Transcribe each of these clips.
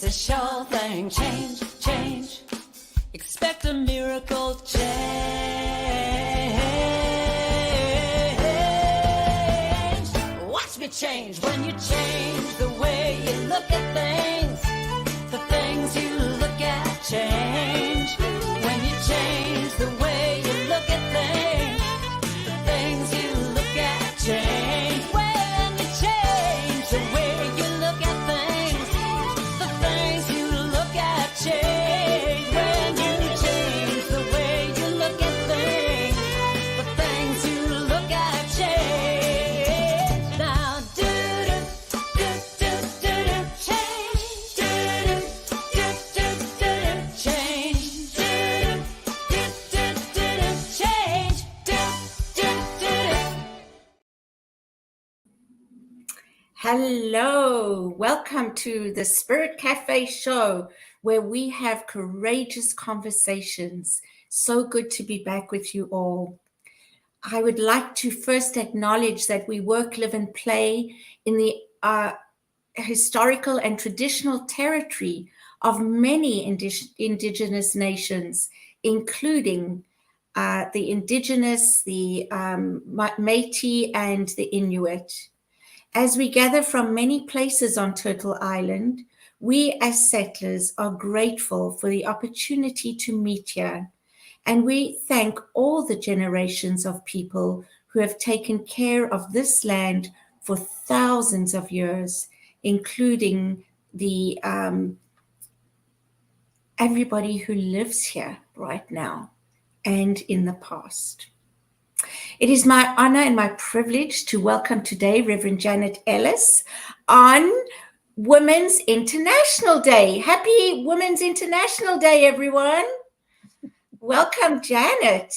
a sure thing. Change, change. Expect a miracle change. Watch me change when you change the way you look at things. The things you look at change. When you change the way you look at things, the things you look at change. When you change the way you look at things, the things you look at change. When you change the way you look at things, the things you look at change. Now do change. Change. Hello, welcome to the Spirit Cafe show where we have courageous conversations. So good to be back with you all. I would like to first acknowledge that we work, live, and play in the historical and traditional territory of many indigenous nations, including the indigenous, the Métis, and the Inuit. As we gather from many places on Turtle Island, we as settlers are grateful for the opportunity to meet here. And we thank all the generations of people who have taken care of this land for thousands of years, including the everybody who lives here right now and in the past. It is my honor and my privilege to welcome today Reverend Janet Ellis on Women's International Day. Happy Women's International Day, everyone. Welcome, Janet.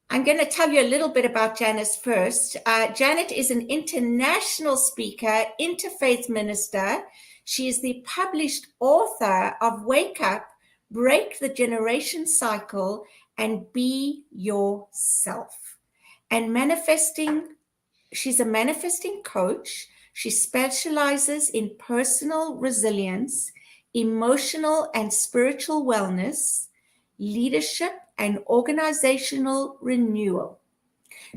I'm going to tell you a little bit about Janet first. Janet is an international speaker, interfaith minister. She is the published author of Wake Up, Break the Generation Cycle, and Be Yourself. And she's a manifesting coach. She specializes in personal resilience, emotional and spiritual wellness, leadership, and organizational renewal.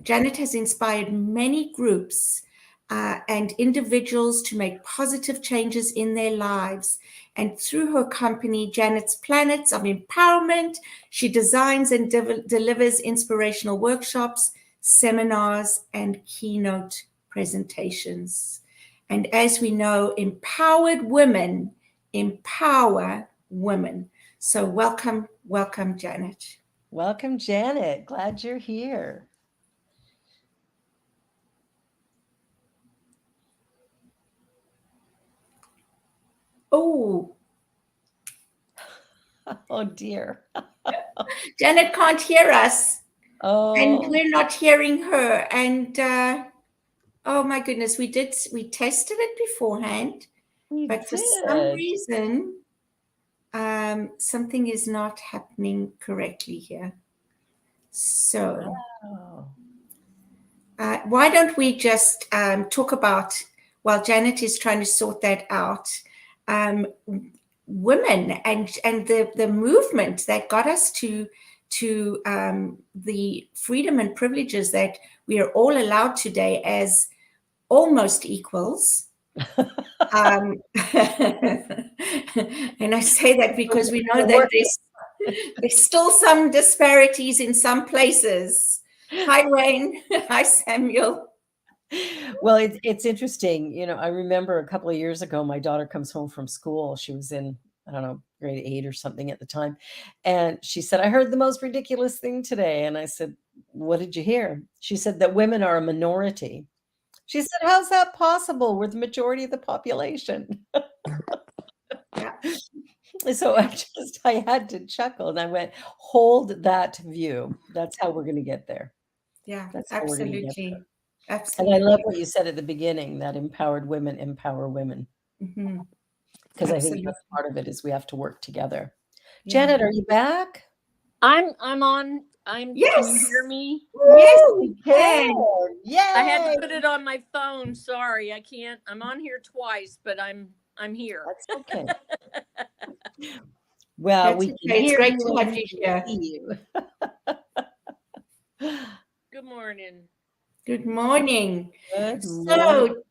Janet has inspired many groups and individuals to make positive changes in their lives. And through her company, Janet's Planets of Empowerment, she designs and delivers inspirational workshops, seminars, and keynote presentations. And as we know, empowered women empower women. So welcome, Janet. Welcome, Janet. Glad you're here. Oh dear. Janet can't hear us. Oh. And we're not hearing her. And oh my goodness, we tested it beforehand, but for some reason, something is not happening correctly here. So why don't we just talk about, while Janet is trying to sort that out, women and the movement that got us to the freedom and privileges that we are all allowed today as almost equals. And I say that because we know that there's still some disparities in some places. Hi, Wayne. Hi, Samuel. Well, it's interesting. You know, I remember a couple of years ago, my daughter comes home from school. She was in, I don't know, grade 8 or something at the time. And she said, I heard the most ridiculous thing today. And I said, what did you hear? She said that women are a minority. She said, how's that possible? We're the majority of the population. So I had to chuckle and I went, hold that view. That's how we're going to get there. Yeah, that's absolutely. Absolutely. And I love what you said at the beginning, that empowered women empower women. Because I think that's part of it is we have to work together. Yeah. Janet, are you back? I'm on. Yes. Can you hear me? Yes, we can. Yay. I had to put it on my phone. Sorry, I can't. I'm on here twice, but I'm I'm here. That's okay. Well, That's we okay. can It's hear great you to and have we you can here. see you. Good morning. Good morning. Good morning. So,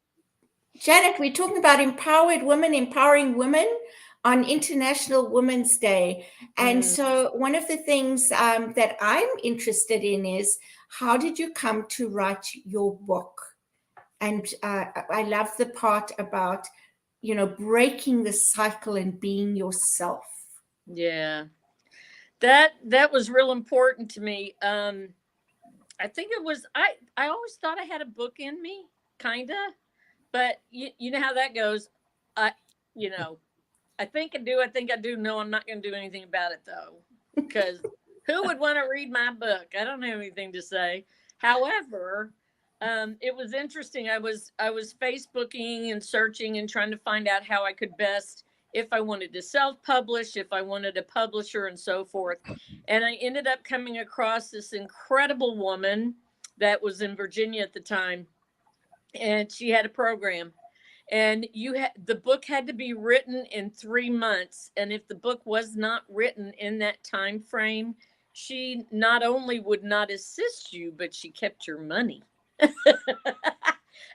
Janet, we're talking about empowered women, empowering women on International Women's Day. And so, one of the things that I'm interested in is how did you come to write your book? And I love the part about, breaking the cycle and being yourself. Yeah. That was real important to me. I think it was I always thought I had a book in me, kinda, but you know how that goes. I you know, I think I do, I think I do. No, I'm not gonna do anything about it though. Because who would want to read my book? I don't have anything to say. However, it was interesting. I was Facebooking and searching and trying to find out how I could best, if I wanted to self-publish, if I wanted a publisher, and so forth. And I ended up coming across this incredible woman that was in Virginia at the time, and she had a program. And the book had to be written in 3 months, and if the book was not written in that time frame, she not only would not assist you, but she kept your money.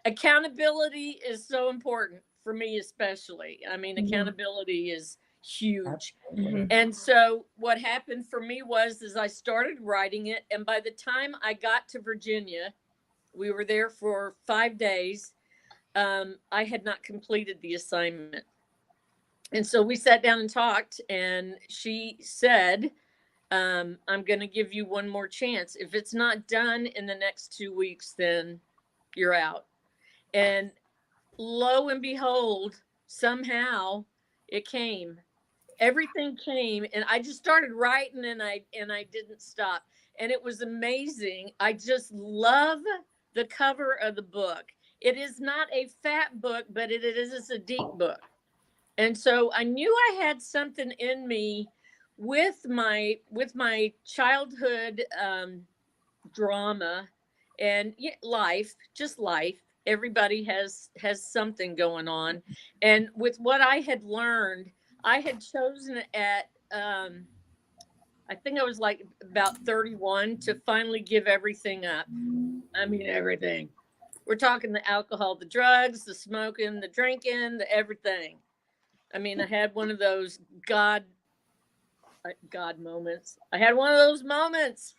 Accountability is so important for me, especially. I mean, accountability is huge. Absolutely. And so what happened for me was, is I started writing it, and by the time I got to Virginia, we were there for 5 days. I had not completed the assignment. And so we sat down and talked, and she said, I'm going to give you one more chance. If it's not done in the next 2 weeks, then you're out. And lo and behold, somehow it came. Everything came, and I just started writing, and I didn't stop. And it was amazing. I just love the cover of the book. It is not a fat book, but it is a deep book. And so I knew I had something in me with my childhood drama and life, just life. Everybody has something going on, and with what I had learned, I had chosen at I think I was like about 31 to finally give everything up. I mean, everything. We're talking the alcohol, the drugs, the smoking, the drinking, the everything. I mean, I had one of those God moments. I had one of those moments.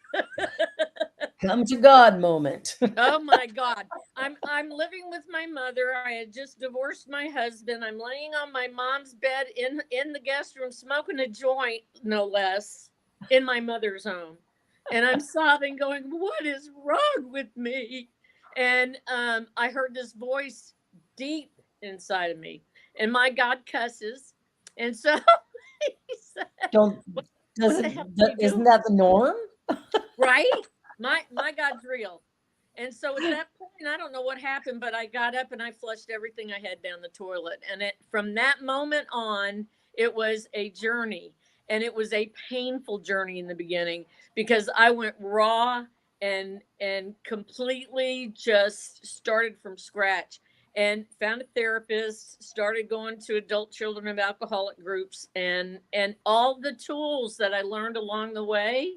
Come to God moment. Oh my God. I'm living with my mother. I had just divorced my husband. I'm laying on my mom's bed in the guest room smoking a joint, no less, in my mother's home. And I'm sobbing, going, what is wrong with me? And I heard this voice deep inside of me. And my God cusses. And so he said, Don't what doesn't the hell are you isn't doing? that the norm? Right? My God's real. And so at that point, I don't know what happened, but I got up and I flushed everything I had down the toilet. And from that moment on, it was a journey. And it was a painful journey in the beginning, because I went raw and completely just started from scratch, and found a therapist, started going to adult children of alcoholic groups, and all the tools that I learned along the way,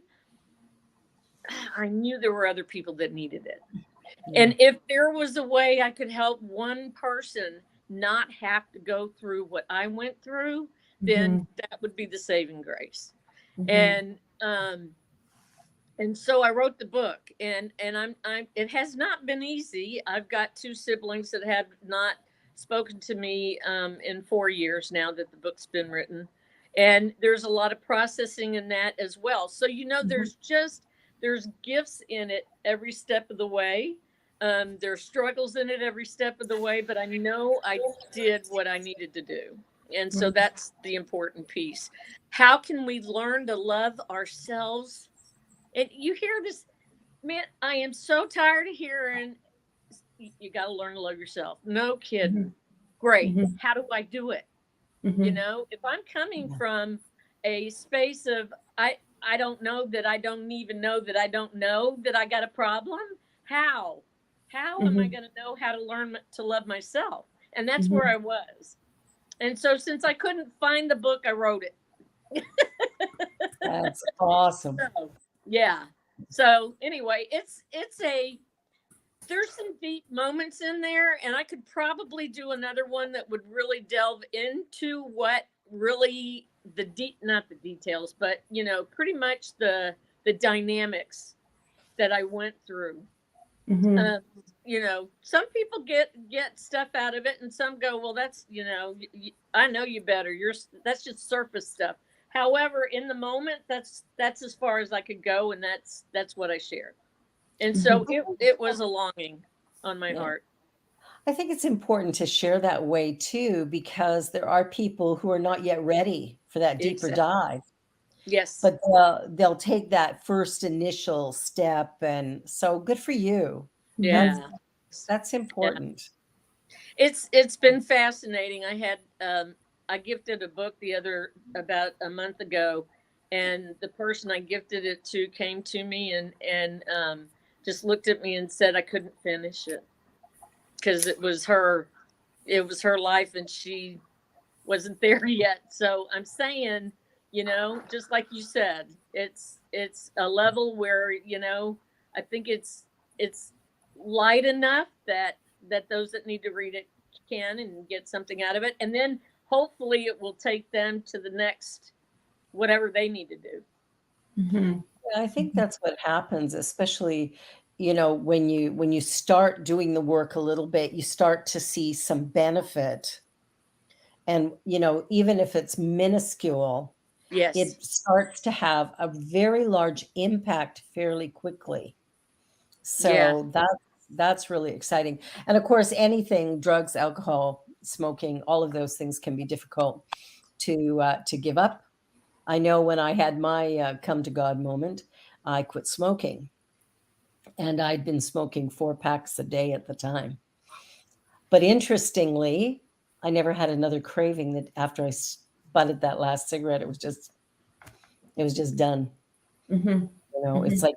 I knew there were other people that needed it. And if there was a way I could help one person not have to go through what I went through, then that would be the saving grace. And so I wrote the book, and I'm it has not been easy. I've got two siblings that have not spoken to me in 4 years now that the book's been written. And there's a lot of processing in that as well. So, there's gifts in it every step of the way. There's struggles in it every step of the way, but I know I did what I needed to do. And so that's the important piece. How can we learn to love ourselves? And you hear this, man, I am so tired of hearing you got to learn to love yourself. No kidding. Great. How do I do it? If I'm coming from a space of I don't know that I don't even know that I don't know that I got a problem, how am I going to know how to learn to love myself? And that's where I was. And so since I couldn't find the book, I wrote it. That's awesome. So, yeah. So anyway, it's a there's some deep moments in there, and I could probably do another one that would really delve into what really not the details, but pretty much the dynamics that I went through. Mhm. Some people get stuff out of it, and some go, well, that's I know you better. That's just surface stuff. However, in the moment, that's as far as I could go, and that's what I shared. And so it was a longing on my Yeah. heart. I think it's important to share that way too, because there are people who are not yet ready for that deeper Exactly. dive, Yes. but they'll take that first initial step. And so good for you. That's, Yeah. that's Yeah. important. It's been fascinating. I gifted a book about a month ago, and the person I gifted it to came to me and just looked at me and said I couldn't finish it because it was her life and she wasn't there yet. So I'm saying, just like you said, it's a level where, I think it's light enough that those that need to read it can and get something out of it. And then hopefully it will take them to the next whatever they need to do. Mhm. Yeah, I think that's what happens, especially, when you start doing the work a little bit, you start to see some benefit. And, even if it's minuscule, Yes. it starts to have a very large impact fairly quickly. Yeah. So that's really exciting. And of course, anything, drugs, alcohol, smoking, all of those things can be difficult to give up. I know when I had my come to God moment, I quit smoking, and I'd been smoking 4 packs a day at the time. But interestingly, I never had another craving that after I butted that last cigarette. It was just done. Mhm. It's Mhm. like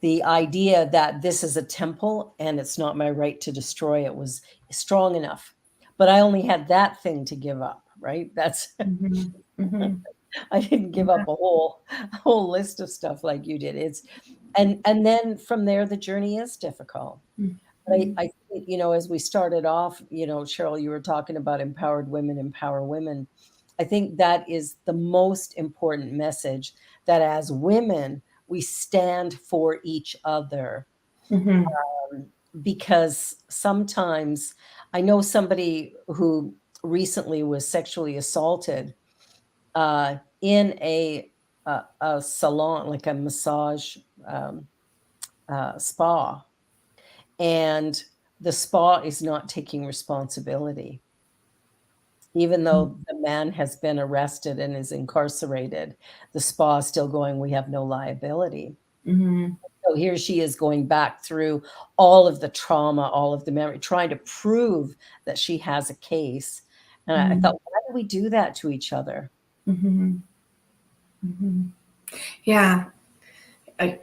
the idea that this is a temple and it's not my right to destroy it was strong enough. But I only had that thing to give up, right? That's Mhm. Mhm. I didn't give up a whole list of stuff like you did. And then from there the journey is difficult. But Mhm. I think, as we started off, Cheryl, you were talking about empowered women, empower women. I think that is the most important message, that as women, we stand for each other. Mhm. Because sometimes I know somebody who recently was sexually assaulted in a salon, like a massage spa, and the spa is not taking responsibility. Even though the man has been arrested and is incarcerated, the spa is still going, we have no liability. Mhm. So here she is going back through all of the trauma, all of the memory, trying to prove that she has a case. And I Mhm. thought, why do we do that to each other? Mhm. Mhm. Yeah. I,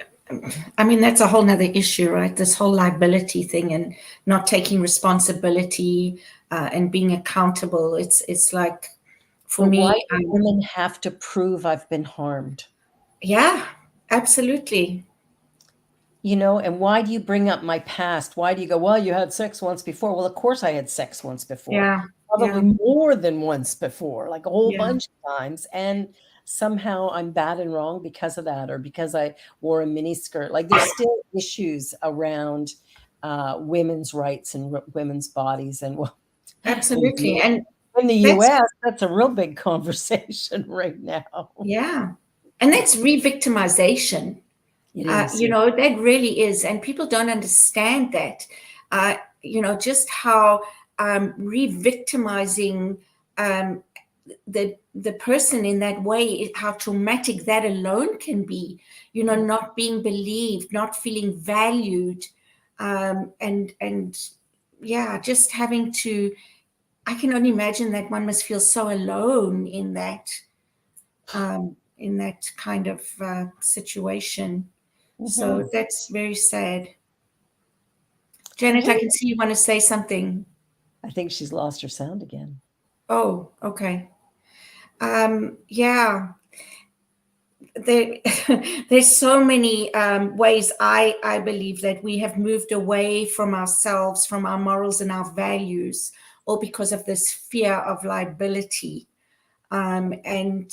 I mean, that's a whole nother issue, right? This whole liability thing and not taking responsibility and being accountable. It's like, for But why me, do women have to prove I've been harmed? yeah, absolutely. And why do you bring up my past? Why do you go, well, you had sex once before? Well, of course I had sex once before, Yeah, probably yeah, more than once before, like a whole yeah, bunch of times. And somehow I'm bad and wrong because of that, or because I wore a mini skirt. Like there's still issues around women's rights and women's bodies. And well, in absolutely. And the that's, US, that's a real big conversation right now. yeah. And that's re-victimization. It is. That really is. And people don't understand that, just how re-victimizing um, the person in that way, how traumatic that alone can be, not being believed, not feeling valued, and yeah, just having to, I can only imagine that one must feel so alone in that kind of situation. Mhm. So that's very sad. And Janet, I hey, can see you want to say something. I think she's lost her sound again. Oh, okay. Yeah, there, there's so many ways I believe that we have moved away from ourselves, from our morals and our values, all because of this fear of liability. And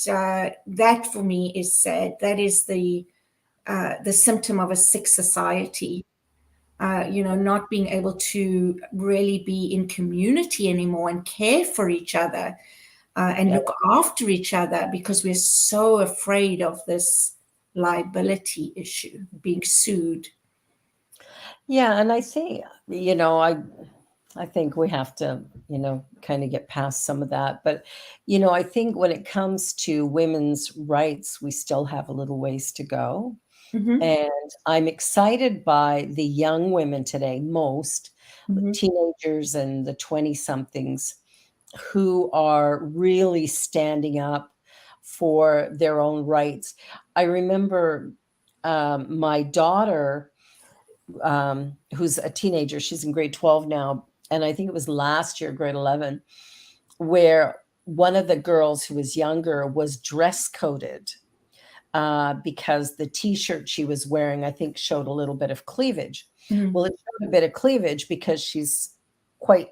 that for me is sad. That is the symptom of a sick society. Not being able to really be in community anymore and care for each other, and Yeah. look after each other because we're so afraid of this liability issue, being sued. Yeah, and I think, I think we have to, kind of get past some of that. But, I think when it comes to women's rights, we still have a little ways to go. Mm-hmm, And I'm excited by the young women today, most mm-hmm, teenagers and the 20 somethings who are really standing up for their own rights. I remember my daughter, who's a teenager, she's in grade 12 now. And I think it was last year, grade 11, where one of the girls who was younger was dress coded because the t-shirt she was wearing, I think, showed a little bit of cleavage. mm-hmm, Well, it showed a bit of cleavage because she's quite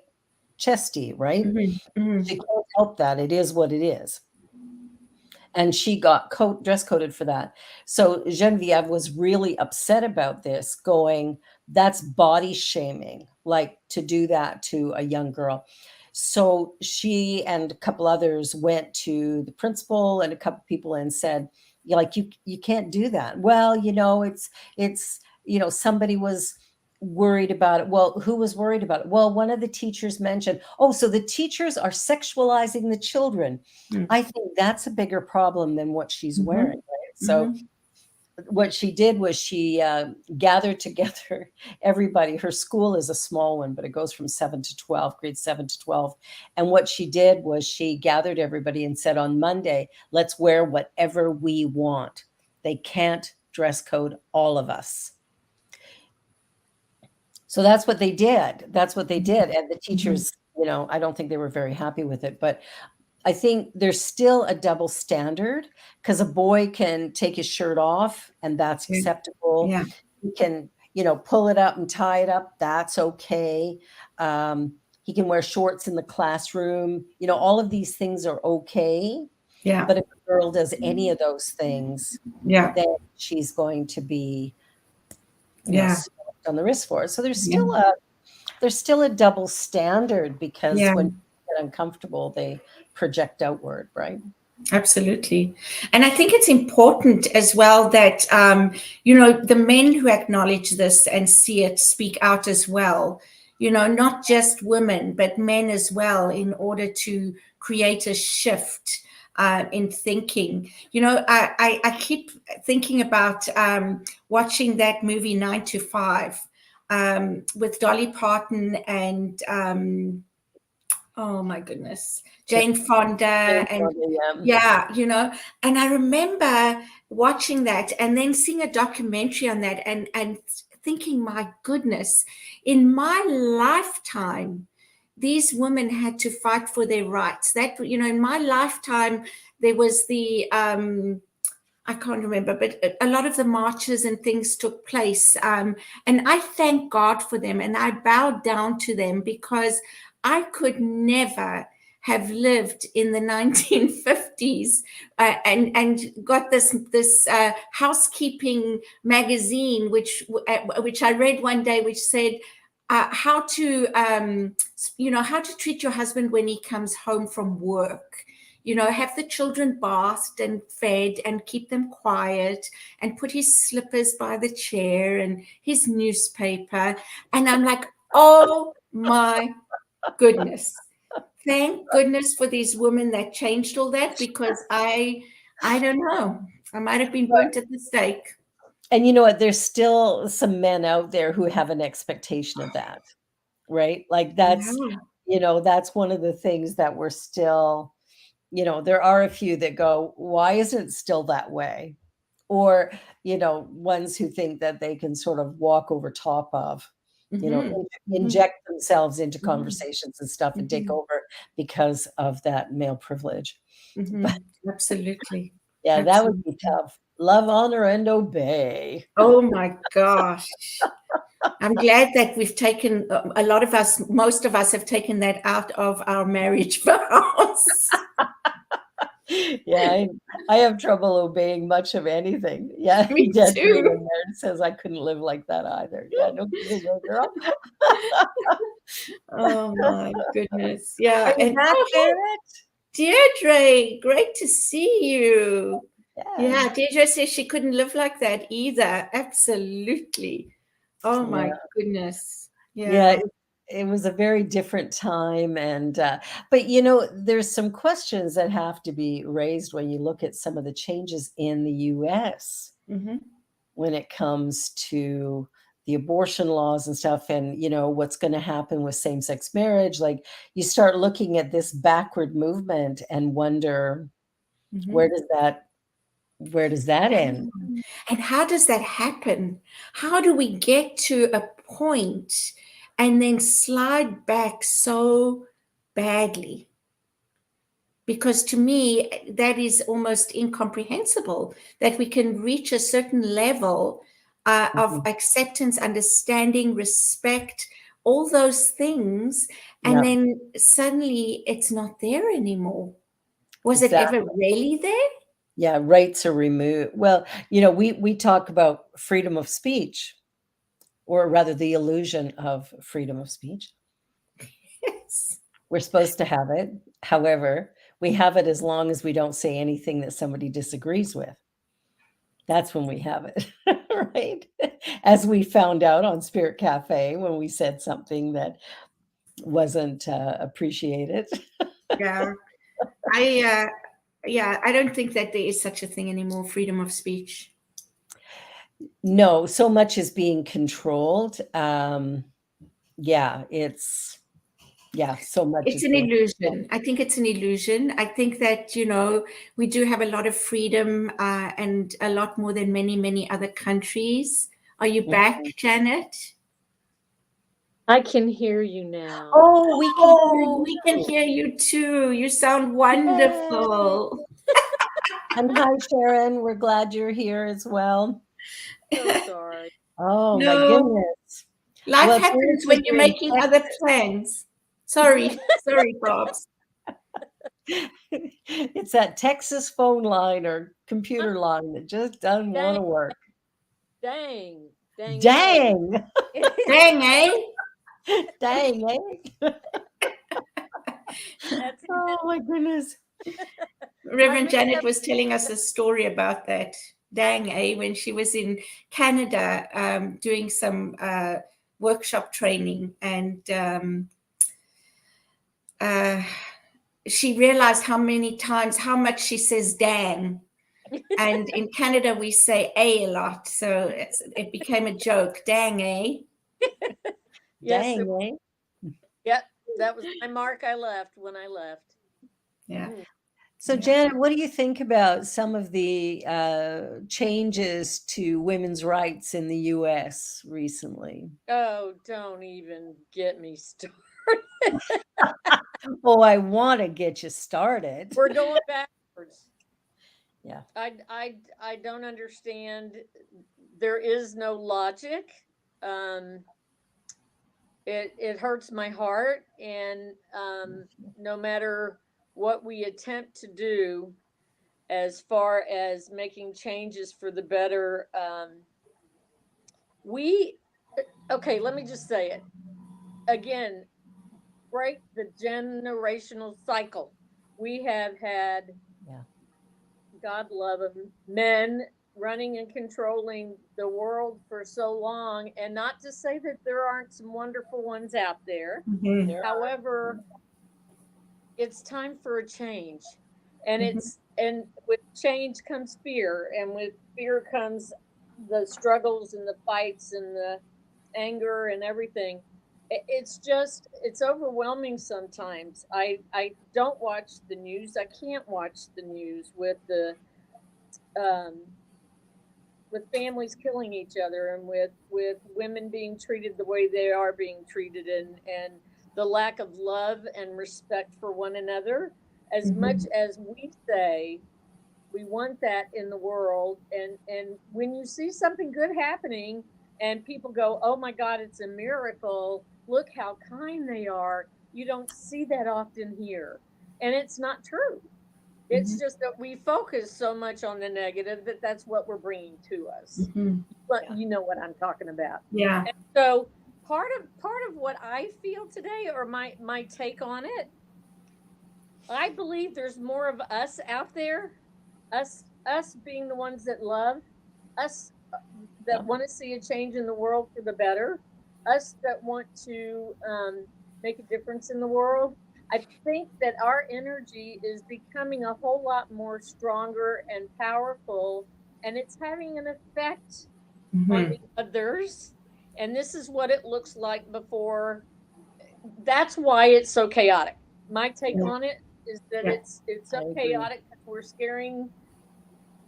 chesty, right? mm-hmm, mm-hmm. She can't help that. It is what it is. And she got dress coded for that. So Genevieve was really upset about this, going, that's body shaming, like to do that to a young girl. So she and a couple others went to the principal and a couple people and said, "Yeah, like you can't do that." Well, it's somebody was worried about it. Well, who was worried about it? Well, one of the teachers mentioned, "Oh, so the teachers are sexualizing the children." I think that's a bigger problem than what she's Mm-hmm, wearing, right? So mm-hmm. what she did was she gathered together everybody. Her school is a small one, but it goes from 7 to 12, grade 7 to 12. And what she did was she gathered everybody and said, on Monday, let's wear whatever we want. They can't dress code all of us. So that's what they did. That's what they did. And the Mm-hmm. teachers, I don't think they were very happy with it. But I think there's still a double standard because a boy can take his shirt off and that's Yeah, acceptable. yeah, He can, pull it up and tie it up. That's okay. He can wear shorts in the classroom. All of these things are okay. yeah, But if a girl does any of those things, yeah, then she's going to be, yeah, slapped on the wrist for it. So yeah, there's still a double standard because yeah. when people get uncomfortable, they project outward, right? Absolutely. And I think it's important as well that, the men who acknowledge this and see it speak out as well, not just women, but men as well, in order to create a shift in thinking. I keep thinking about watching that movie 9 to 5 with Dolly Parton and, oh my goodness, Jane Fonda, and Yeah. yeah, and I remember watching that and then seeing a documentary on that and thinking, my goodness, in my lifetime, these women had to fight for their rights. That, in my lifetime, there was the I can't remember, but a lot of the marches and things took place. And I thank God for them and I bowed down to them because I could never have lived in the 1950s and got this housekeeping magazine which I read one day, which said how to how to treat your husband when he comes home from work. Have the children bathed and fed and keep them quiet and put his slippers by the chair and his newspaper. And I'm like, oh my goodness. Thank goodness for these women that changed all that, because I don't know. I might have been burnt at the stake. And you know what? There's still some men out there who have an expectation of that, right? Like Yeah. that's one of the things that we're still, there are a few that go, why isn't it still that way? Or, ones who think that they can sort of walk over top of. Mhm. Mhm. inject themselves into Mhm. conversations and stuff and take Mhm. over because of that male privilege. But Mhm. Absolutely. yeah, that would be Absolutely. tough. Love, honor, and obey. Oh my gosh. I'm glad that we've taken a lot of us, most of us have taken that out of our marriage vows. Yeah, I have trouble obeying much of anything. Yeah, Me Desiree too. in there says I couldn't live like that either. Yeah, no kidding, there, girl. Oh my goodness. Are Yeah. you And back, oh, hey, Janet? Deirdre, great to see you. Yeah, Yeah, Deirdre says she couldn't live like that either. Absolutely. Oh yeah, my goodness. yeah. Yeah. It was a very different time, and but there's some questions that have to be raised when you look at some of the changes in the U.S. Mm-hmm. when it comes to the abortion laws and stuff, and what's going to happen with same-sex marriage. Like, you start looking at this backward movement and wonder Mm-hmm. where does that end? And how does that happen? How do we get to a point and then slide back so badly? Because to me, that is almost incomprehensible that we can reach a certain level of Mhm. acceptance, understanding, respect, all those things, and Yeah, then suddenly it's not there anymore. Was it ever exactly. really there? Yeah, rights are removed. Well, we talk about freedom of speech, or rather the illusion of freedom of speech. Yes. We're supposed to have it. However, we have it as long as we don't say anything that somebody disagrees with. That's when we have it, right? As we found out on Spirit Cafe when we said something that wasn't appreciated. Yeah. I yeah, I don't think that there is such a thing anymore, freedom of speech. No, so much is being controlled. Yeah, so much It's is an being controlled. illusion. I think it's an illusion. I think that, we do have a lot of freedom and a lot more than many, many other countries. Are you back, Mhm. Janet? I can hear you now. Oh, Oh, we can hear you too. You sound yay. wonderful. And hi, Sharon. We're glad you're here as well. So sorry. Oh my No, goodness. life Well, happens chances when you're are in making other plans. Sorry, sorry, Bobs. It's that Texas phone line or computer line that just doesn't want Dang, to work. dang, dang, Dang. Dang, eh? Dang, eh? That's Oh my goodness. I Reverend may Janet have. was telling us a story about that. Dang, eh? When she was in Canada doing some workshop training, and uh, she realized how much she says dang. And in Canada, we say a lot. So it became a joke. Dang, eh? Yes, Dang, eh? yep. That was my mark. I left when I left. Yeah, Mm. So, yeah. Janet, what do you think about some of the changes to women's rights in the U.S. recently? Oh, don't even get me started. Oh, I want to get you started. We're going backwards. Yeah. I don't understand. There is no logic. Um, it hurts my heart, and no matter what we attempt to do as far as making changes for the better, we okay. Let me just say it again. Break the generational cycle. We have had, Yeah. God love them, men running and controlling the world for so long. And not to say that there aren't some wonderful ones out there. Mhm. There are. However, it's time for a change. And Mhm. and with change comes fear. And with fear comes the struggles and the fights and the anger and everything. It's just it's overwhelming sometimes. I don't watch the news. I can't watch the news um families killing each other, and with women being treated the way they are being treated, and the lack of love and respect for one another. As much as we say we want that in the world, and when you see something good happening and people go, oh my God, it's a miracle, look how kind they are, you don't see that often here. And it's not true. It's just that we focus so much on the negative that that's what we're bringing to us. But you know what I'm talking about. Yeah. And so part of what I feel today, or my take on it, I believe there's more of us out there, us being the ones that love, us that want to see a change in the world for the better, us that want to make a difference in the world. I think that our energy is becoming a whole lot more stronger and powerful, and it's having an effect on the others. And this is what it looks like before. That's why it's so chaotic. My take on it is that it's so chaotic because we're scaring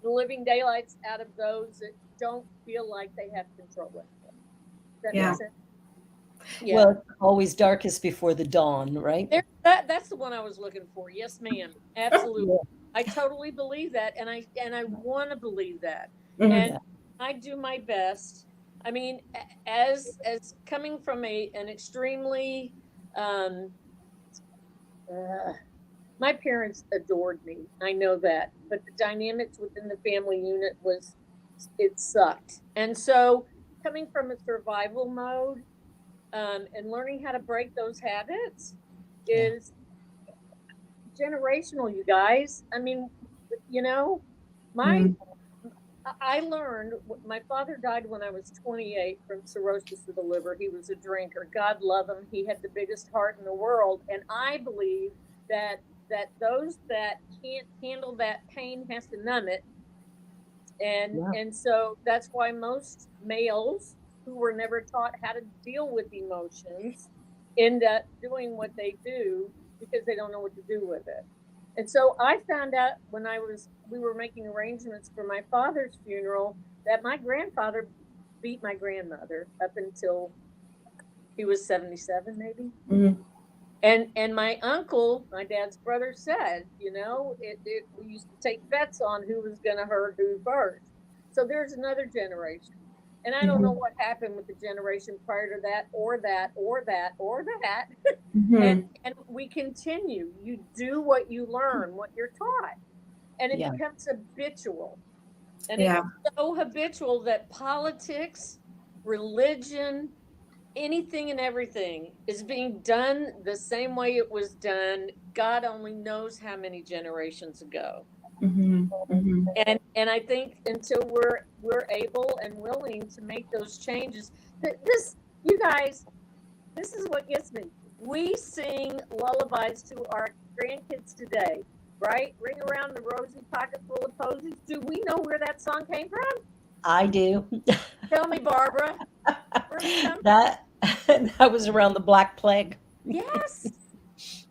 the living daylights out of those that don't feel like they have control of it. Does that make sense? Yeah. Well, it's always darkest before the dawn, right? That's the one I was looking for. Yes, ma'am. Absolutely. I totally believe that, and I want to believe that, and I do my best. I mean, as coming from an extremely, my parents adored me. I know that, but the dynamics within the family unit it sucked, and so coming from a survival mode. And learning how to break those habits is generational, you guys. I mean, you know, I learned, my father died when I was 28 from cirrhosis of the liver. He was a drinker. God love him. He had the biggest heart in the world. And I believe that those that can't handle that pain has to numb it. And so that's why most males who were never taught how to deal with emotions end up doing what they do because they don't know what to do with it. And so I found out when we were making arrangements for my father's funeral that my grandfather beat my grandmother up until he was 77, maybe. And my uncle, my dad's brother, said, you know, we used to take bets on who was going to hurt who first. So there's another generation. And I don't know what happened with the generation prior to that, or that, or that, or that. And we continue. You do what you learn, what you're taught. And it becomes habitual. And it's so habitual that politics, religion, anything and everything is being done the same way it was done. God only knows how many generations ago. And I think until we're able and willing to make those changes, you guys, this is what gets me. We sing lullabies to our grandkids today, right? Ring around the rosy pocket full of posies. Do we know where that song came from? I do. Tell me, Barbara. That was around the Black Plague. Yes.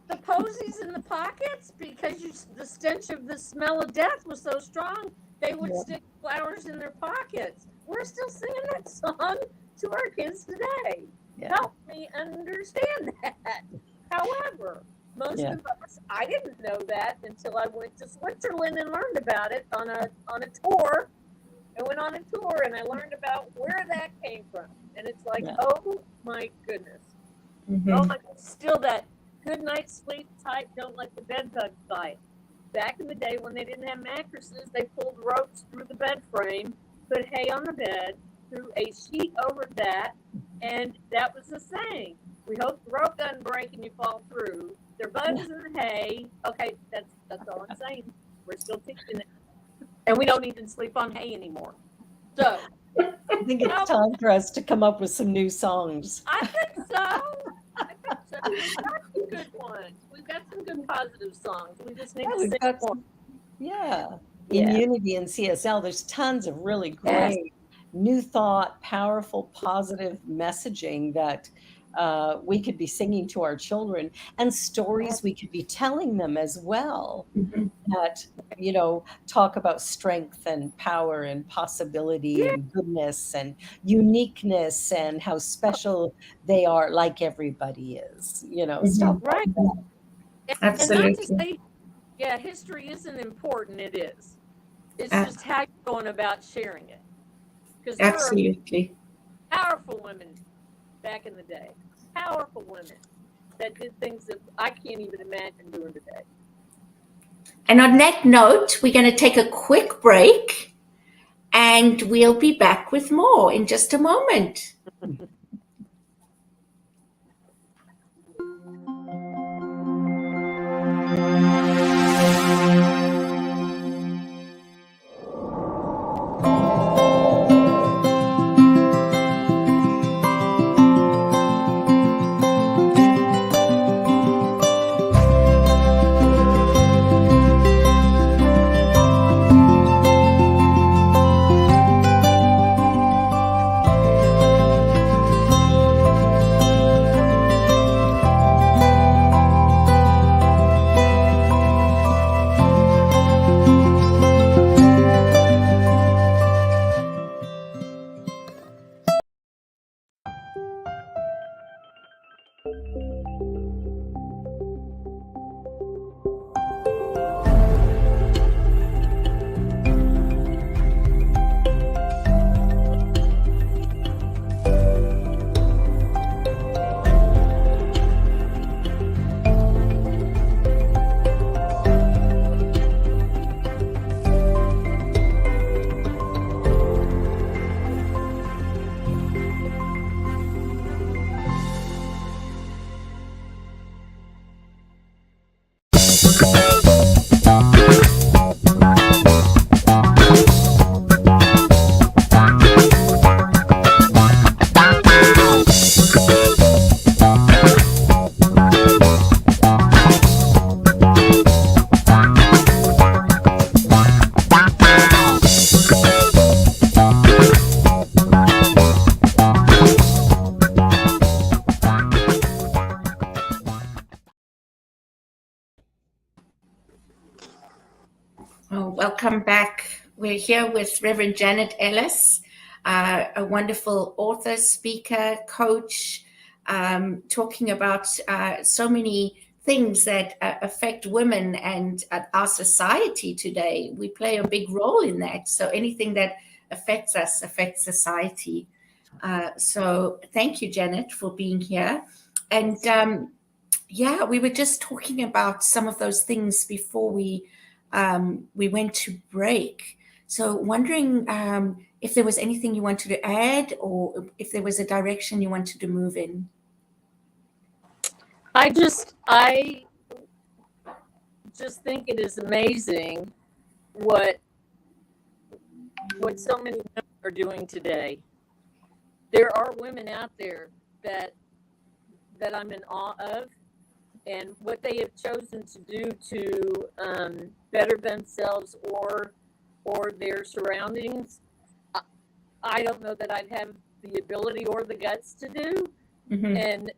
The posies in the pockets, because the stench of the smell of death was so strong, they would stick flowers in their pockets. We're still singing that song to our kids today. Help me understand that. However, most of us, I didn't know that until I went to Switzerland and learned about it on a tour. I went on a tour and I learned about where that came from. And it's like, oh my goodness. Oh my God. Still that good night sleep tight, don't let the bed bugs bite. Back in the day when they didn't have mattresses, they pulled ropes through the bed frame, put hay on the bed, threw a sheet over that, and that was the saying. We hope the rope doesn't break and you fall through. There are bugs in the hay. Okay, that's all I'm saying. We're still teaching it. And we don't even sleep on hay anymore. So I think it's time for us to come up with some new songs. I think so. We've got some good ones. We've got some good positive songs. We just need to sing more. In Unity and CSL, there's tons of really great new thought, powerful, positive messaging that we could be singing to our children, and stories we could be telling them as well, Mhm. that, talk about strength and power and possibility and goodness and uniqueness and how special they are, like everybody is, stuff Mhm. like Right. that. And not to Absolutely. say, yeah, history isn't important. It is. It's Uh, just how you're going about sharing it. Because there are Absolutely. powerful women back in the day, powerful women that did things that I can't even imagine doing today. And on that note, we're going to take a quick break and we'll be back with more in just a moment. Oh, welcome back. We're here with Reverend Janet Ellis, a wonderful author, speaker, coach, talking about so many things that affect women and our society today. We play a big role in that. So anything that affects us affects society. So thank you, Janet, for being here. And yeah, we were just talking about some of those things before we went to break. So wondering if there was anything you wanted to add, or if there was a direction you wanted to move in. I just think it is amazing what so many women are doing today. There are women out there that I'm in awe of, and what they have chosen to do to better themselves or their surroundings. I, I don't know that I'd have the ability or the guts to do, Mhm. and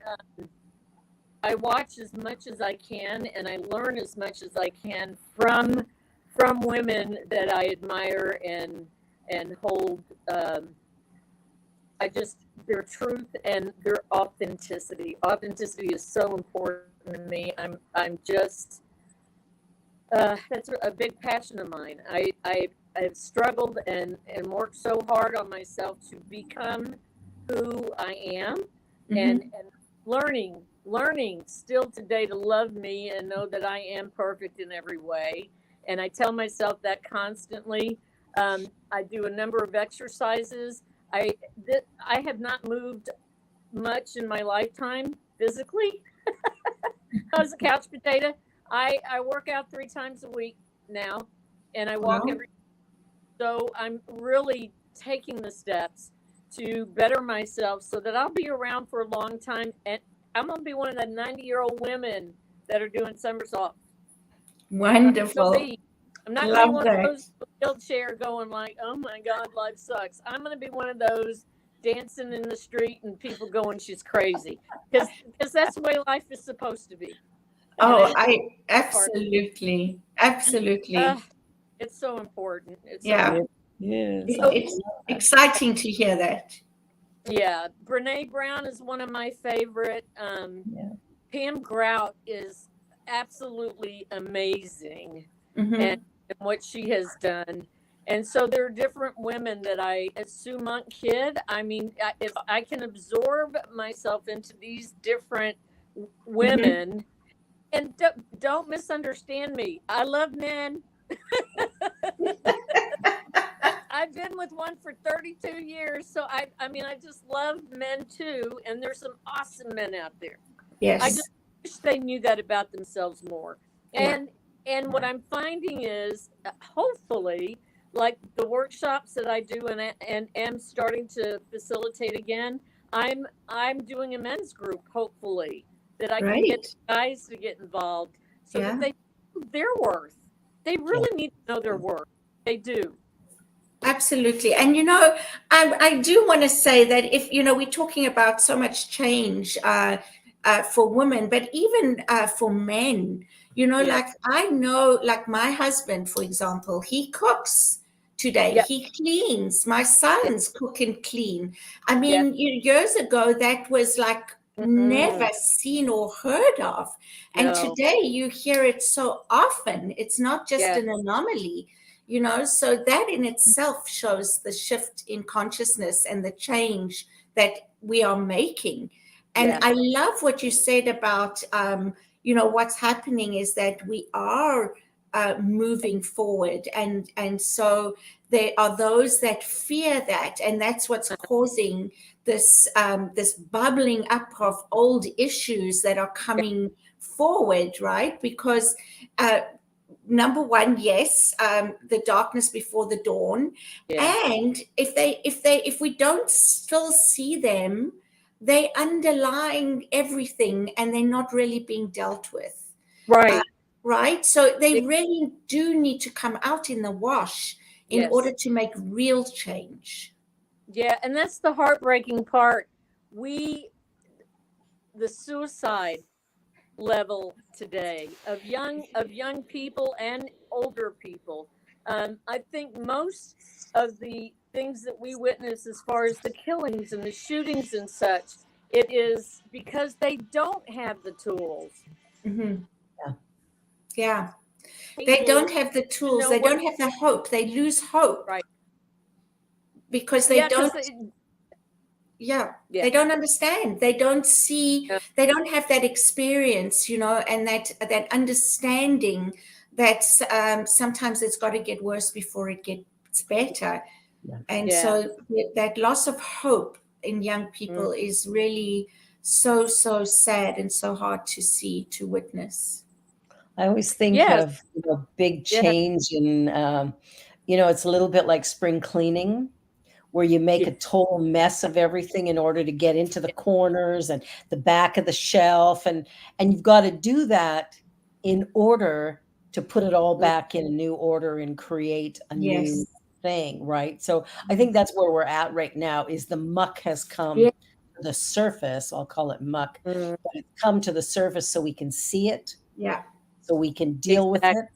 I watch as much as I can, and I learn as much as I can from women that I admire and hold. I just their truth and their authenticity. Authenticity is so important to me. I'm just that's a big passion of mine. I've struggled and worked so hard on myself to become who I am, and Mhm. learning still today to love me and know that I am perfect in every way. And I tell myself that constantly. I do a number of exercises. I I have not moved much in my lifetime physically. I was a couch potato. I work out 3 times a week now, and I walk Wow. every. So I'm really taking the steps to better myself so that I'll be around for a long time, and I'm gonna be one of the 90-year-old women that are doing somersaults. That's what I'm gonna Wonderful. be. I'm not gonna be Love one of that. those in a wheelchair going like, "Oh my God, life sucks." I'm gonna be one of those dancing in the street and people going, she's crazy. Because that's the way life is supposed to be. Oh, I absolutely, absolutely. It's so important. It's so Yeah. Yes. It's exciting to hear that. Yeah, Brene Brown is one of my favorite. Yeah. Pam Grout is absolutely amazing, Mhm. and what she has done. And so there are different women that Sue Monk Kidd. I mean, if I can absorb myself into these different Mhm. women, and don't misunderstand me, I love men. I've been with one for 32 years, so I mean I just love men too, and there's some awesome men out there. I just Yes. wish they knew that about themselves more. Yeah. And what I'm finding is hopefully like the workshops that I do and am starting to facilitate again, I'm doing a men's group hopefully that I can get Right. guys to get involved so that Yeah. they know their worth. They really need to know their worth. They do. Absolutely. And I do want to say that if we're talking about so much change for women, but even for men, Yeah. like I know, like my husband, for example, he cooks today, Yeah. he cleans, my Yeah. sons cook and clean. I Yeah. mean, years ago, that was like never seen or heard of. And No. today you hear it so often. It's not just Yeah. an anomaly. So that in itself shows the shift in consciousness and the change that we are making. And Yeah. I love what you said about what's happening is that we are moving forward, and so there are those that fear that, and that's what's causing this bubbling up of old issues that are coming forward, right? Because number one, yes, the darkness before the dawn. Yeah. And if we don't still see them, they underlying everything and they're not really being dealt with. Right. Right? So they really do need to come out in the wash in order Yes. to make real change. Yeah, and that's the heartbreaking part. The suicide level today of young people and older people. I think most of the things that we witness as far as the killings and the shootings and such, it is because they don't have the tools. Mm-hmm. Yeah. Yeah. They People don't have the to tools. know They what don't have the hope. They lose hope right. because they Yeah, because don't. Yeah, yeah. they don't understand. They don't see. Yeah. They don't have that experience, and that understanding that sometimes it's got to get worse before it gets better. Yeah. And Yeah. so that loss of hope in young people is really so sad and so hard to see, to witness. I always think Yes. of big Yeah. change in, it's a little bit like spring cleaning, where you make Yeah. a total mess of everything in order to get into the corners and the back of the shelf, and you've got to do that in order to put it all back in a new order and create a new Yes. thing, right? So I think that's where we're at right now. Is the muck has come Yeah. to the surface? I'll call it muck, Mm, but it's come to the surface so we can see it, Yeah. so we can deal with exactly. it.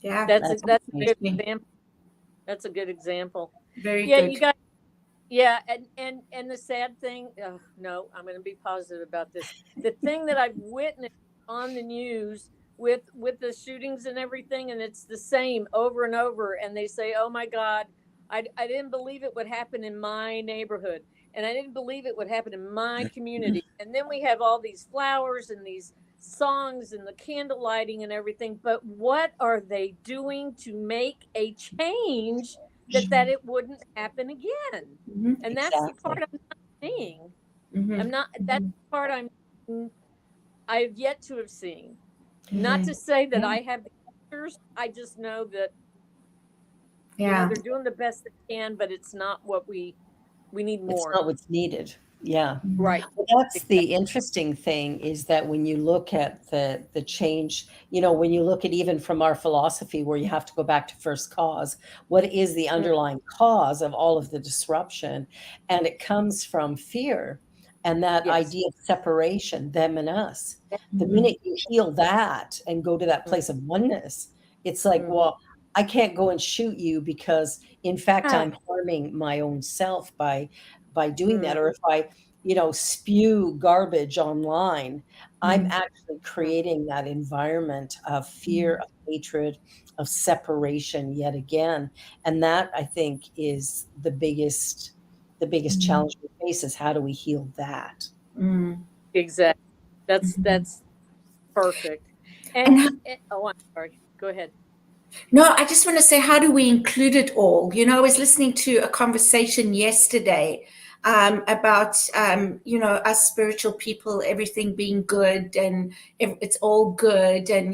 Yeah. That's a good Amazing. example. That's a good example. Very Yeah, good. you got. Yeah, and the sad thing. Oh, no, I'm going to be positive about this. The thing that I've witnessed on the news with the shootings and everything, and it's the same over and over. And they say, "Oh my God, I didn't believe it would happen in my neighborhood, and I didn't believe it would happen in my community." And then we have all these flowers and these songs and the candle lighting and everything. But what are they doing to make a change that it wouldn't happen again? Mhm. And that's the part Exactly. I'm not seeing. Mhm. I'm not. That's the part I've yet to have seen. Not Mhm. to say that I have the answers. I just know that Yeah. they're doing the best they can, but it's not what we need It's more. not what's needed. Yeah. Right. Well, that's the interesting thing, is that when you look at the change, when you look at, even from our philosophy, where you have to go back to first cause, what is the underlying cause of all of the disruption? And it comes from fear and that Yes. idea of separation, them and us. The Mhm. minute you heal that and go to that place of oneness, it's like, Mhm. well, I can't go and shoot you, because in fact Ah. I'm harming my own self by doing that. Mm. Or if I spew garbage online, I'm Mm. actually creating that environment of fear, of hatred, of separation yet again. And that, I think, is the biggest challenge we face, is how do we heal that? Mm. Exactly. Mhm. That's perfect. And Oh, I'm sorry. Go ahead. no, I just want to say, how do we include it all? I was listening to a conversation yesterday about, us spiritual people, everything being good and it's all good and,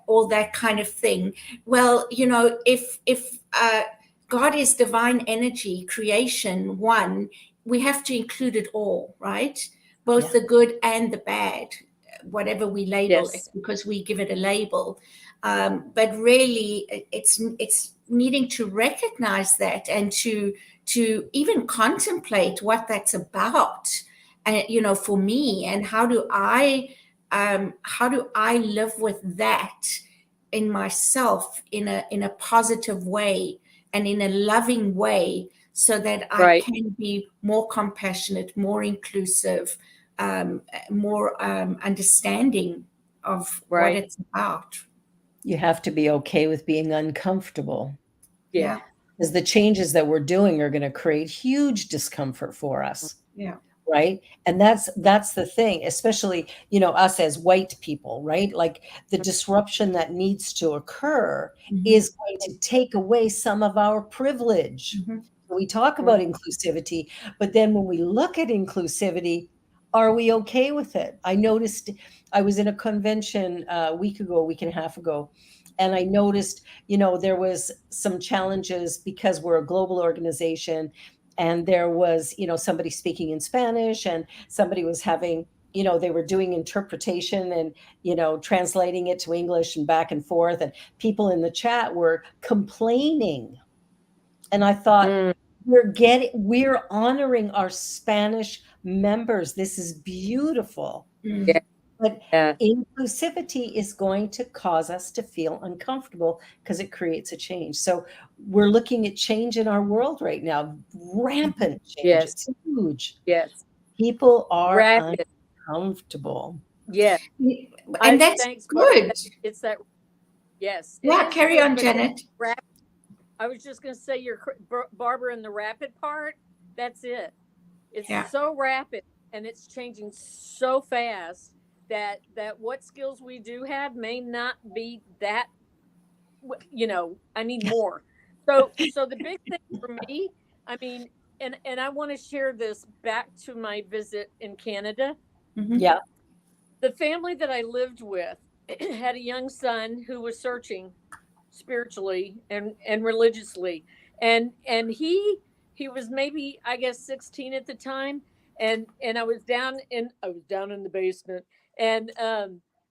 all that kind of thing. Well, if God is divine energy, creation, one, we have to include it all, right? Both Yeah. the good and the bad, whatever we label it, Yes. because we give it a label. But really, it's needing to recognize that and to even contemplate what that's about, and for me, and how do I live with that in myself in a positive way and in a loving way, so that I Right. can be more compassionate, more inclusive, more understanding of what Right. it's about. You have to be okay with being uncomfortable, Yeah. Yeah, because the changes that we're doing are going to create huge discomfort for us. yeah. Right. And that's the thing, especially, us as white people, right? Like, the disruption that needs to occur Mhm, is going to take away some of our privilege. mhm, We talk about inclusivity, but then when we look at inclusivity, are we okay with it? I noticed, I was in a convention a week and a half ago, and I noticed, there was some challenges, because we're a global organization, and there was, somebody speaking in Spanish, and somebody was having, they were doing interpretation and, translating it to English and back and forth, and people in the chat were complaining. And I thought, Mm. we're honoring our Spanish members. This is beautiful. mm, Yeah. But Yeah. inclusivity is going to cause us to feel uncomfortable, because it creates a change. So we're looking at change in our world right now, rampant change. Yes. It's huge. Yes. People are Rapid. uncomfortable. Yeah. and that's Thanks, Barb. good. It's that. Yes, it Yeah, is carry good. on, But Janet. rap. I was just going to say, Barbara, in the rapid part. That's it. It's Yeah. so rapid and it's changing so fast that what skills we do have may not be that. I need more. So the big thing for me, I mean, and I want to share this back to my visit in Canada. Mhm, Yeah. The family that I lived with had a young son who was searching spiritually and religiously, and he was maybe, I guess, 16 at the time, and I was down in the basement, and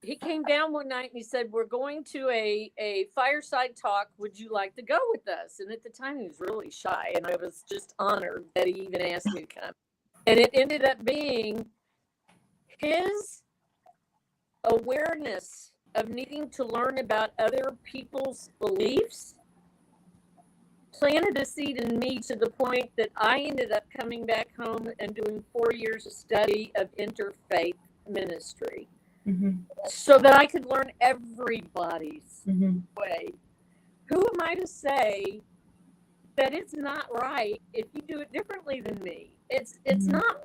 he came down one night and he said, we're going to a fireside talk, would you like to go with us? And at the time he was really shy, and I was just honored that he even asked me to come, and it ended up being his awareness of needing to learn about other people's beliefs planted a seed in me to the point that I ended up coming back home and doing 4 years of study of interfaith ministry mhm, so that I could learn everybody's mhm, way. Who am I to say that it's not right if you do it differently than me? It's mhm, not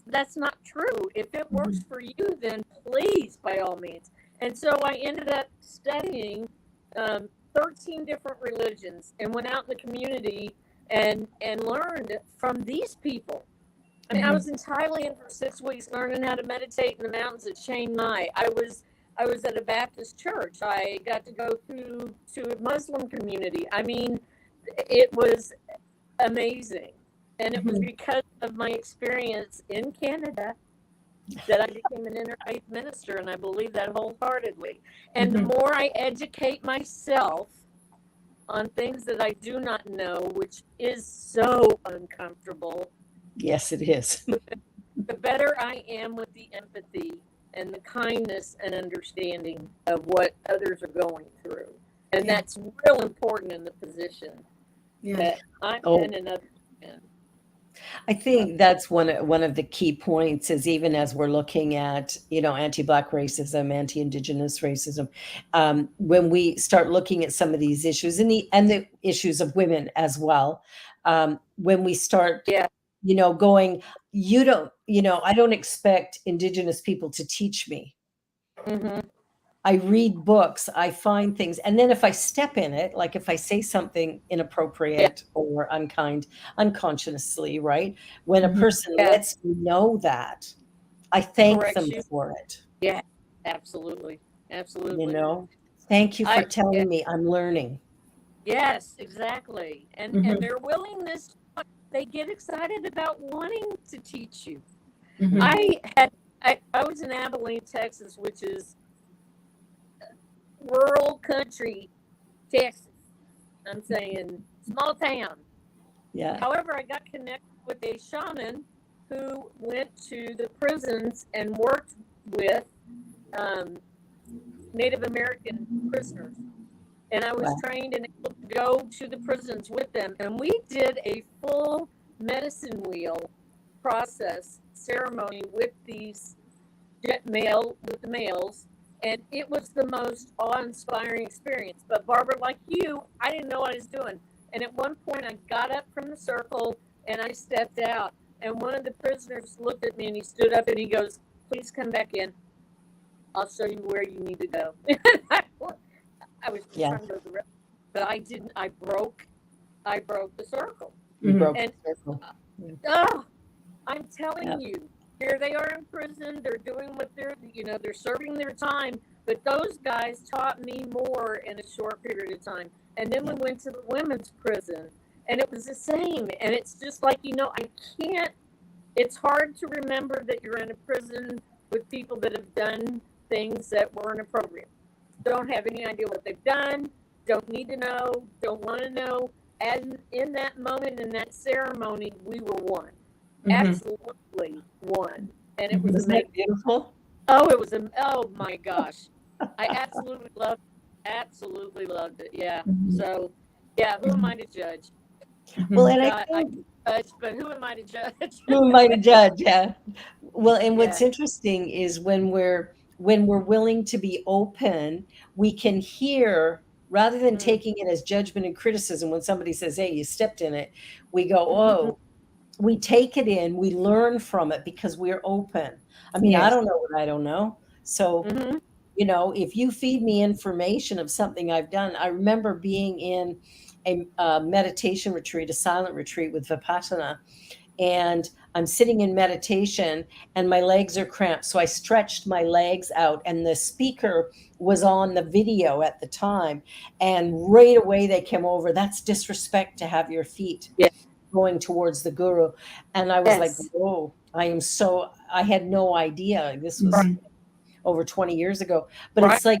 that's not true. If it works mhm, for you, then please, by all means. And so I ended up studying 13 different religions and went out in the community and learned from these people. I mean, I mhm. was in Thailand for 6 weeks learning how to meditate in the mountains at Chiang Mai. I was at a Baptist church. I got to go to a Muslim community. I mean, it was amazing. And it was because of my experience in Canada that I became an interfaith minister, and I believe that wholeheartedly. And the more I educate myself on things that I do not know, which is so uncomfortable, Yes, it is. the better I am with the empathy and the kindness and understanding of what others are going through. And that's real important in the position that I'm in and others in. I think that's one of the key points is even as we're looking at, anti-Black racism, anti-Indigenous racism, when we start looking at some of these issues and the issues of women as well, when we start, going, I don't expect Indigenous people to teach me. Mm-hmm. I read books, I find things, and then if I step in it, like if I say something inappropriate or unkind, unconsciously, right? When a person lets me know that, I thank them for it. Yeah, absolutely. Absolutely. Thank you for telling me I'm learning. Yes, exactly. And their willingness, they get excited about wanting to teach you. I was in Abilene, Texas, which is rural country, Texas. I'm saying small town. Yeah. However, I got connected with a shaman who went to the prisons and worked with Native American prisoners. And I was trained and able to go to the prisons with them. And we did a full medicine wheel process ceremony with these males. And it was the most awe-inspiring experience. But Barbara, like you, I didn't know what I was doing. And at one point, I got up from the circle and I stepped out. And one of the prisoners looked at me and he stood up and he goes, "Please come back in. I'll show you where you need to go." I was trying to go the rest, but I didn't. I broke the circle. You broke the circle. I'm telling you, here they are in prison. They're doing what they're serving their time. But those guys taught me more in a short period of time. And then we went to the women's prison, and it was the same. And it's just like, I can't. It's hard to remember that you're in a prison with people that have done things that weren't appropriate. Don't have any idea what they've done, don't need to know, don't want to know. And in that moment, in that ceremony, we were one. Absolutely one. And it was Isn't that beautiful? Oh, it was, oh my gosh. I absolutely loved it. Yeah. So, yeah, who am I to judge? Well, and I think, judge, but who am I to judge? who am I to judge? Yeah. Well, and what's interesting is when we're willing to be open, we can hear rather than taking it as judgment and criticism. When somebody says, "Hey, you stepped in it," we go, "Oh." We take it in, we learn from it because we're open. I mean, I don't know what I don't know. So, if you feed me information of something I've done, I remember being in a meditation retreat, a silent retreat with Vipassana, and I'm sitting in meditation and my legs are cramped. So I stretched my legs out and the speaker was on the video at the time. And right away they came over. "That's disrespect to have your feet going towards the guru." And I was like, whoa, I had no idea. This was over 20 years ago. But it's like,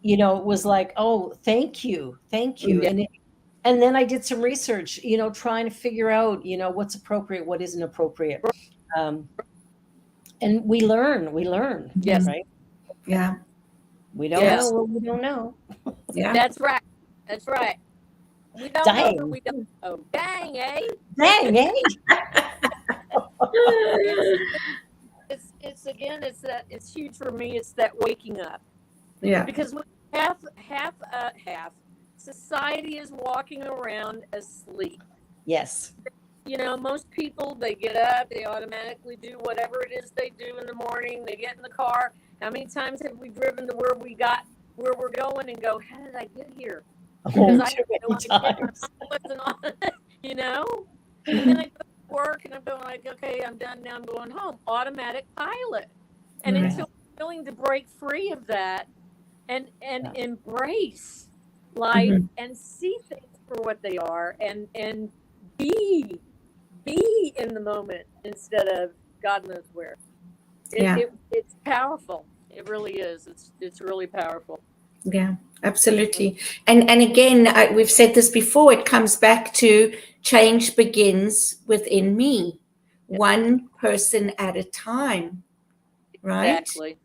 it was like, oh, thank you. And then I did some research, trying to figure out, what's appropriate, what isn't appropriate. And we learn. Yes. Right? Yeah. We don't know what we don't know. Yeah. That's right. We don't know what we don't know. Dang, eh? Dang, eh? It's huge for me. It's that waking up. Yeah. Because half society is walking around asleep. Yes. Most people, they get up, they automatically do whatever it is they do in the morning. They get in the car. How many times have we driven to where we're going and go, how did I get here? Because I wasn't on, And then I go to work and I'm going like, okay, I'm done now. I'm going home. Automatic pilot. And until we're willing to break free of that and embrace life and see things for what they are and be be in the moment instead of God knows where. Yeah. It's powerful. It really is. It's really powerful. Yeah, absolutely. And again, we've said this before, it comes back to change begins within me, one person at a time, right? Exactly.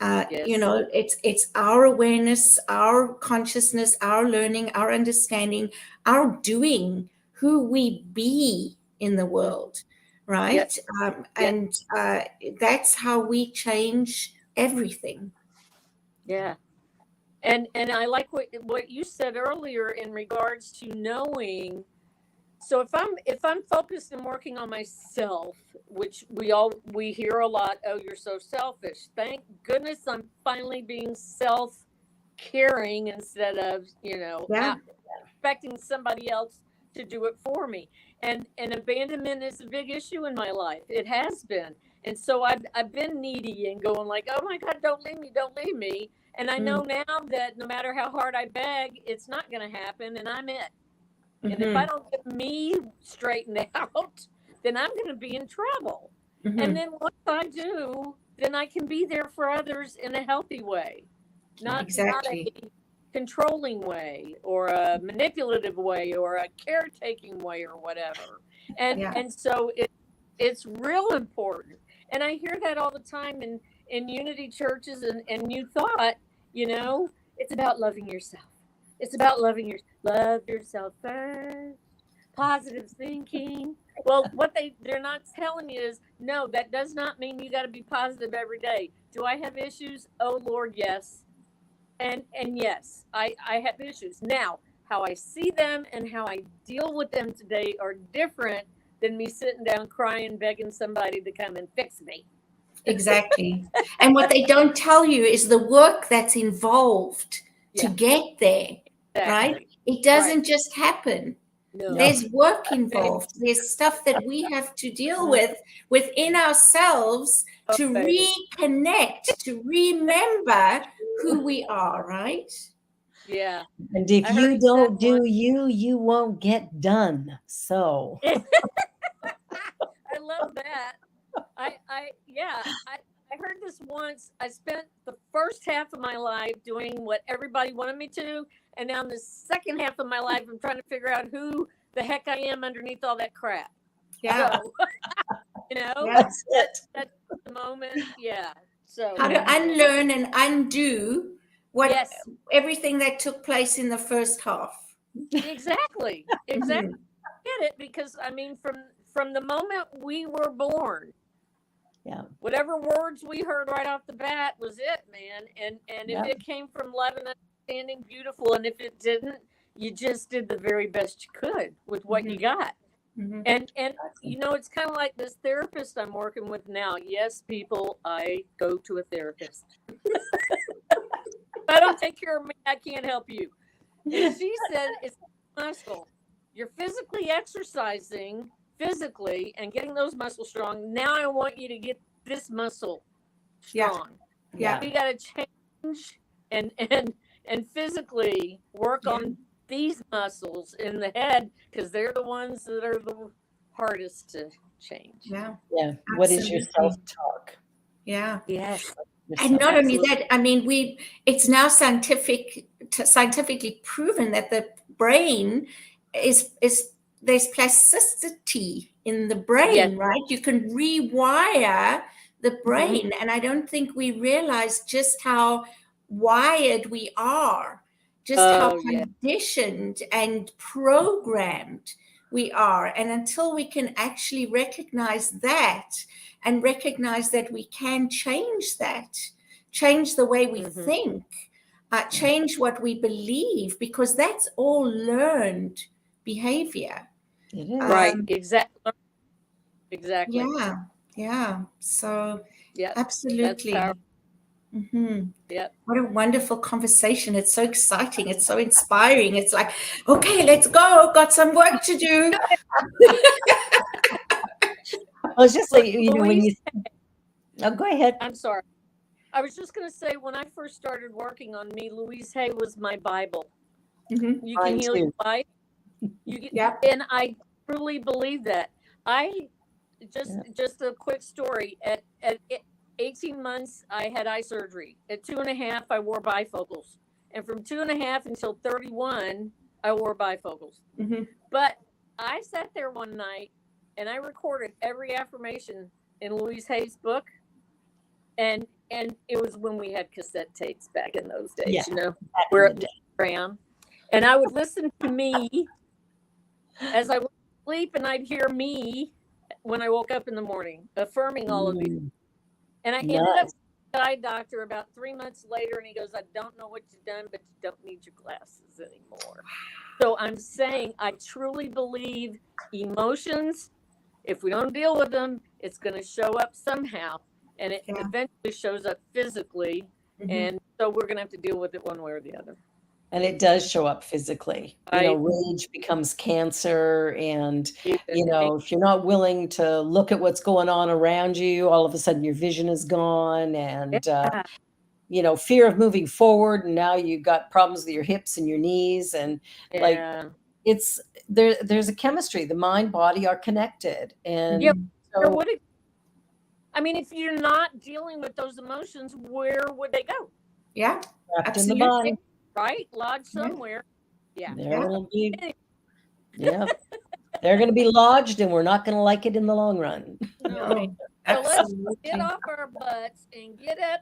You Yes. know, it's our awareness, our consciousness, our learning, our understanding, our doing, who we be in the world, right? Yes. And that's how we change everything. Yeah. And I like what you said earlier in regards to knowing. So if I'm focused and working on myself, which we hear a lot, oh, you're so selfish. Thank goodness I'm finally being self-caring instead of, Yeah. expecting somebody else to do it for me. And abandonment is a big issue in my life. It has been. And so I've been needy and going like, oh my God, don't leave me, don't leave me. And I know now that no matter how hard I beg, it's not going to happen, and I'm it. And if I don't get me straightened out, then I'm going to be in trouble. And then once I do, then I can be there for others in a healthy way, not Exactly. a controlling way or a manipulative way or a caretaking way or whatever. And so it's real important. And I hear that all the time in unity churches and New Thought, it's about loving yourself. It's about love yourself first. Positive thinking. Well, what they're not telling you is no, that does not mean you got to be positive every day. Do I have issues? Oh Lord, yes. And yes, I have issues. Now, how I see them and how I deal with them today are different than me sitting down crying, begging somebody to come and fix me. Exactly. And what they don't tell you is the work that's involved to get there, right? It doesn't just happen. No. There's work involved. There's stuff that we have to deal with within ourselves to reconnect, to remember who we are, right? Yeah. And if you don't do you won't get done. So I love that. I heard this once. I spent the first half of my life doing what everybody wanted me to, and now in the second half of my life, I'm trying to figure out who the heck I am underneath all that crap. Yeah. So, that's it. that's the moment. Yeah. So how to unlearn and undo everything that took place in the first half. Exactly. Exactly. Get it, because I mean, from the moment we were born, whatever words we heard right off the bat was it, man. And if it came from love and understanding, beautiful. And if it didn't, you just did the very best you could with what you got. And it's kind of like this therapist I'm working with now. Yes, people, I go to a therapist. If I don't take care of me, I can't help you. And she said it's muscle. You're physically exercising physically and getting those muscles strong. Now I want you to get this muscle strong. Yeah. We got to change and physically work on these muscles in the head, because they're the ones that are the hardest to change. Yeah. Yeah. What is your self-talk? Yeah. Yes. And not only that, I mean, it's now scientifically proven that the brain is there's plasticity in the brain, right? You can rewire the brain. And I don't think we realize just how wired we are, just how conditioned and programmed we are. And until we can actually recognize that, and recognize that we can change that, change the way we think, change what we believe, because that's all learned behavior. It is. Right. Exactly. Yeah. So absolutely. Yep. What a wonderful conversation. It's so exciting. It's so inspiring. It's like, okay, let's go. Got some work to do. Well, it's just like, when you... Oh, go ahead. I'm sorry. I was just going to say, when I first started working on me, Louise Hay was my Bible. You can heal your life. And I truly believe that. I Yeah. just a quick story. At 18 months, I had eye surgery. At 2.5, I wore bifocals, and from 2.5 until 31, I wore bifocals. Mm-hmm. But I sat there one night and I recorded every affirmation in Louise Hay's book, and it was when we had cassette tapes back in those days, Yeah, you know, back in where the day. around, and I would listen to me as I went to sleep, and I'd hear me when I woke up in the morning, affirming all of these. Mm, And I ended up nice. with the eye doctor about 3 months later, and he goes, "I don't know what you've done, but you don't need your glasses anymore." So I'm saying I truly believe emotions, if we don't deal with them, it's going to show up somehow, and it Yeah. eventually shows up physically. Mhm. And so we're going to have to deal with it one way or the other. And it does show up physically. You know, I rage becomes cancer. And, believe you that. know, if you're not willing to look at what's going on around you, all of a sudden your vision is gone. And, Yeah. you know, fear of moving forward. And now you've got problems with your hips and your knees. And like, Yeah. it's there's a chemistry. The mind, body are connected. And Yeah. Where so would it? I mean, if you're not dealing with those emotions, where would they go? Yeah, trapped in the absolutely. body, Right? Lodged Yeah. somewhere. Yeah. they're Yeah. gonna be, yeah, they're gonna be lodged, and we're not gonna like it in the long run. No. No, So let's absolutely. get off our butts and get up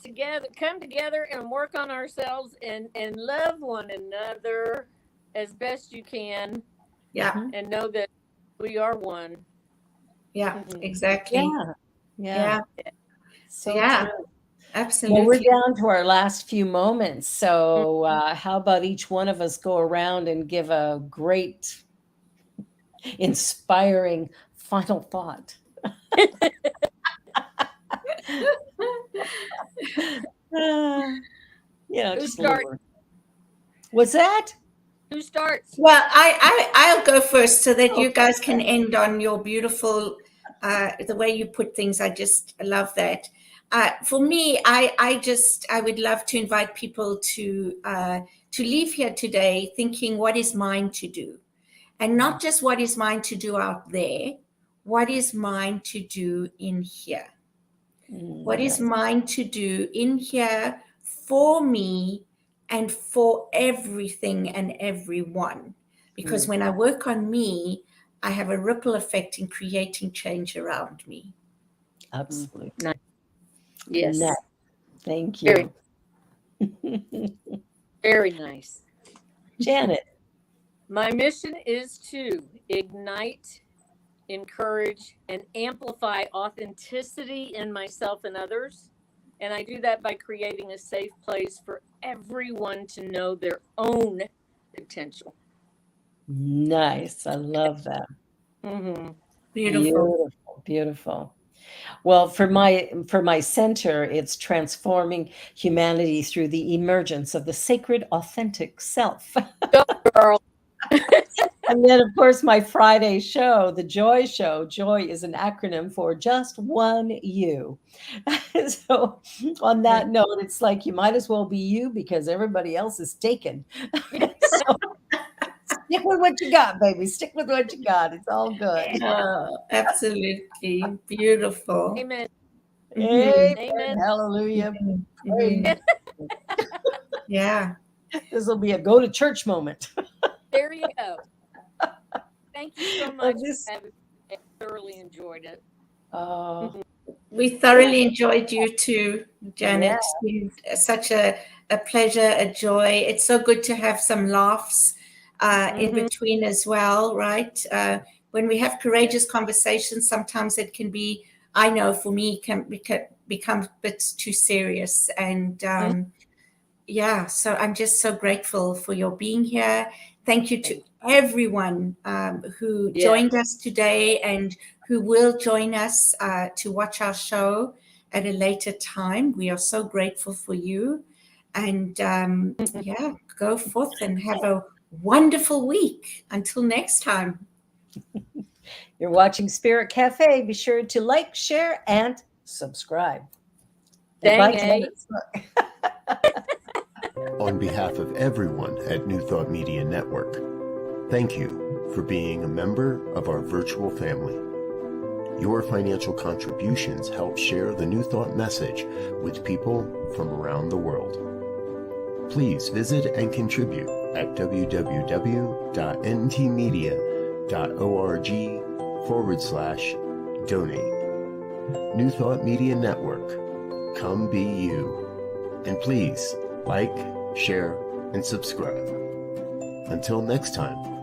together, come together and work on ourselves and love one another as best you can, Yeah, Mhm. and know that we are one. yeah, Mhm. exactly. Yeah, yeah. Yeah, So yeah, true. Well, absolutely. we're down to our last few moments. So, how about each one of us go around and give a great, inspiring final thought? You know, Who just a little. starts? What's that? Who starts? Well, I'll go first so that Oh, you guys can end on your beautiful, the way you put things. I just love that. For me, I would love to invite people to leave here today thinking, what is mine to do? And not just what is mine to do out there, what is mine to do in here? What is nice. mine to do in here for me and for everything and everyone? Because when I work on me, I have a ripple effect in creating change around me. Absolutely. Nice. Yes. Nice. Thank Very, you. very nice. Janet. My mission is to ignite, encourage, and amplify authenticity in myself and others. And I do that by creating a safe place for everyone to know their own potential. Nice. I love that. Mm-hmm. Beautiful. Beautiful. Beautiful. Well, for my center, it's transforming humanity through the emergence of the sacred, authentic self. Go, girl. And then, of course, my Friday show, the Joy Show. Joy is an acronym for just one you. So, on that note, it's like you might as well be you because everybody else is taken. So, stick with what you got, baby. Stick with what you got. It's all good. Absolutely beautiful. Amen. Amen. Amen. Hallelujah. Mhm. Praise. Yeah. This will be a go to church moment. There you go. Thank you so Well, much. this- I thoroughly enjoyed it. We thoroughly enjoyed you too, Janet. Yeah. It's such a pleasure, a joy. It's so good to have some laughs in between as well, right? When we have courageous conversations, sometimes it can be, I know for me, can become a bit too serious. And yeah, so I'm just so grateful for your being here. Thank you to everyone who joined us today and who will join us to watch our show at a later time. We are so grateful for you. And yeah, go forth and have a wonderful week. Until next time. You're watching Spirit Cafe. Be sure to like, share, and subscribe. Dang, On behalf of everyone at New Thought Media Network, thank you for being a member of our virtual family. Your financial contributions help share the New Thought message with people from around the world. Please visit and contribute at www.ntmedia.org/donate. New Thought Media Network. Come be you. And please like, share, and subscribe. Until next time.